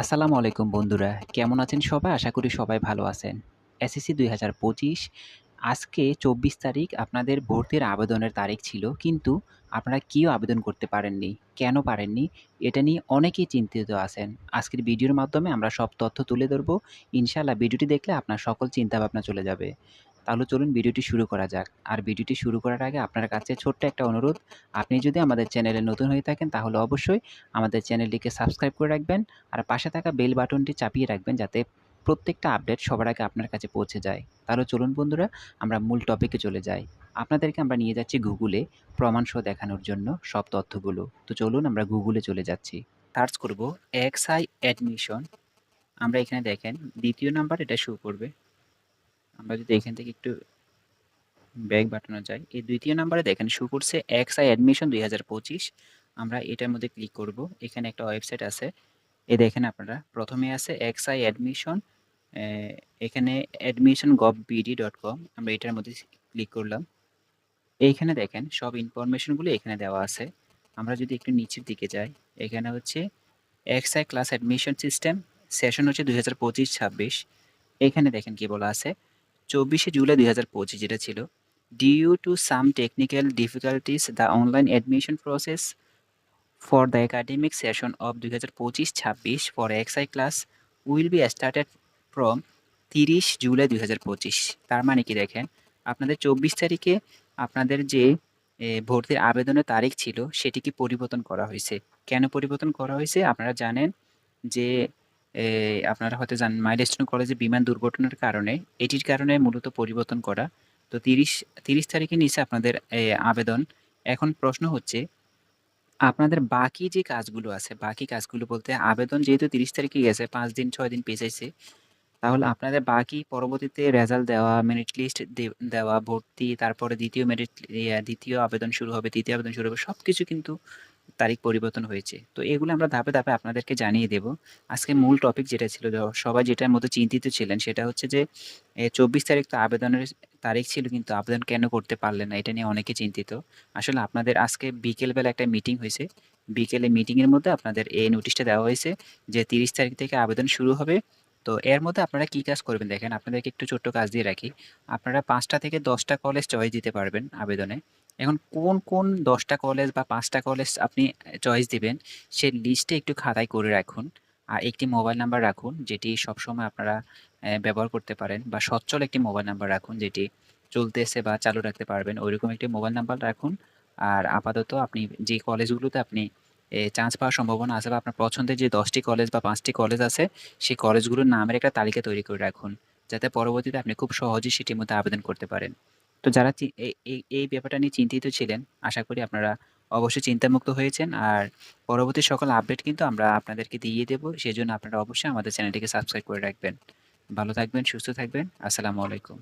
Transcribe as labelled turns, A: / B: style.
A: আসসালামু আলাইকুম বন্ধুরা। কেমন আছেন সবাই? আশা করি সবাই ভালো আছেন। এসএসসি ২০২৫ আজকে ২৪ তারিখ আপনাদের ভর্তির আবেদনের তারিখ ছিল। কিন্তু আপনারা কেউ আবেদন করতে পারেননি। কেন পারেননি? এটা নিয়ে অনেকেই চিন্তিত আছেন। আজকের ভিডিওর মাধ্যমে আমরা সব তথ্য তুলে ধরব। ইনশাআল্লাহ ভিডিওটি দেখলে আপনার সকল চিন্তাভাবনা চলে যাবে। তাহলে চলুন ভিডিওটি শুরু করা যাক। আর ভিডিওটি শুরু করার আগে আপনার কাছে ছোট্ট একটা অনুরোধ, আপনি যদি আমাদের চ্যানেলে নতুন হয়ে থাকেন তাহলে অবশ্যই আমাদের চ্যানেলটিকে সাবস্ক্রাইব করে রাখবেন। আর পাশে থাকা বেল বাটনটি চাপিয়ে রাখবেন যাতে প্রত্যেকটা আপডেট সবার আগে আপনার কাছে পৌঁছে যায়। তাহলে চলুন বন্ধুরা আমরা মূল টপিকে চলে যাই। আপনাদেরকে আমরা নিয়ে যাচ্ছি গুগলে প্রমাণসহ দেখানোর জন্য সব তথ্যগুলো। তো চলুন আমরা গুগলে চলে যাচ্ছি। সার্চ করব এক্সআই অ্যাডমিশন। আমরা এখানে দেখেন ২য় নাম্বার এটা শো করবে। আমরা যদি এখান থেকে একটু ব্যাক বাটনে যাই, এই ২য় নাম্বারে দেখেন শো করছে এক্সআই অ্যাডমিশন ২০২৫। আমরা এটার মধ্যে ক্লিক করব। এখানে একটা ওয়েবসাইট আছে। এই দেখেন আপনারা প্রথমে আছে এক্সআই অ্যাডমিশন, এখানে admission.gov.bd.com। আমরা এটার মধ্যে ক্লিক করলাম। এইখানে দেখেন সব ইনফরমেশনগুলো এখানে দেওয়া আছে। আমরা যদি একটু নিচের দিকে যাই, এখানে হচ্ছে XI class admission system, session হচ্ছে ২০২৫-২৬। এখানে দেখেন কি বলা আছে, ২৪শে জুলাই ২০২৫ যেটা ছিল, due to some technical difficulties the online admission process for the academic session of ২০২৫-২৬ for XI class will be started from ৩০ July ২০২৫। তার মানে কি দেখেন, আপনাদের ২৪ তারিখে আপনাদের যে ভর্তির আবেদনের তারিখ ছিল সেটিকে পরিবর্তন করা হয়েছে। কেন পরিবর্তন করা হয়েছে? আপনারা জানেন যে আপনারা হয়তো জানেন মাইলস্টোন কলেজে বিমান দুর্ঘটনার কারণে, এটির কারণে মূলত পরিবর্তন করা। তো ৩০ তারিখে নিচে আপনাদের আবেদন। এখন প্রশ্ন হচ্ছে আপনাদের বাকি যে কাজগুলো আছে, বাকি কাজগুলো বলতে আবেদন যেহেতু ৩০ তারিখে গেছে, ৫ দিন ৬ দিন পেছাইছে। তাহলে আপনাদের বাকি পরবর্তীতে রেজাল্ট দেওয়া, মেরিট লিস্ট দেওয়া, ভর্তি, তারপরে ২য় আবেদন শুরু হবে, ৩য় আবেদন শুরু হবে। সবকিছু কিন্তু তারিখ পরিবর্তন হয়েছে। তো এগুলো আমরা ধাপে, ধাপে আপনাদেরকে জানিয়ে দেব। আজকে মূল টপিক যেটা ছিল, সবাই যেটার মধ্যে চিন্তিত ছিলেন সেটা হচ্ছে যে ২৪ তারিখ তো আবেদনের তারিখ ছিল কিন্তু আবেদন কেন করতে পারলেন না? এটা নিয়ে অনেকে চিন্তিত। আসলে আপনাদের আজকে বিকেলবেলা একটা মিটিং হইছে। বিকেলে মিটিংয়ের মধ্যে আপনাদের এই নোটিশটা দেওয়া হয়েছে যে ৩০ তারিখ থেকে আবেদন শুরু হবে। তো এর মধ্যে আপনারা কি কাজ করবেন দেখেন, আপনাদেরকে একটু ছোট্ট কাজ দিয়ে রাখি। আপনারা ৫টা থেকে ১০টা কলেজ চয়েস দিতে পারবেন আবেদনে। এখন কোন, কোন ১০টা কলেজ বা ৫টা কলেজ আপনি চয়েস দিবেন, সে লিস্টে একটু খাতায় করে রাখুন। আর একটি মোবাইল নাম্বার রাখুন যেটি সবসময় আপনারা ব্যবহার করতে পারেন, বা সচ্ছল একটি মোবাইল নাম্বার রাখুন যেটি চলতেছে বা চালু রাখতে পারবেন। ওইরকম একটি মোবাইল নাম্বার রাখুন। আর আপাতত আপনি যে কলেজগুলোতে আপনি চান্স পাওয়ার সম্ভাবনা আছে বা আপনার পছন্দের যে ১০টি কলেজ বা ৫টি কলেজ আছে, সেই কলেজগুলোর নামের একটা তালিকা তৈরি করে রাখুন। যাতে পরবর্তীতে আপনি খুব সহজেই সেটির মধ্যে আবেদন করতে পারেন। তো যারা এই ব্যাপারটা নিয়ে চিন্তিত ছিলেন, আশা করি আপনারা অবশ্যই চিন্তামুক্ত হয়েছেন। আর পরবর্তী সকল আপডেট কিন্তু আমরা আপনাদেরকে দিয়ে দেব। সেজন্য আপনারা অবশ্যই আমাদের চ্যানেলটিকে সাবস্ক্রাইব করে রাখবেন। ভালো থাকবেন, সুস্থ থাকবেন। আসসালামু আলাইকুম।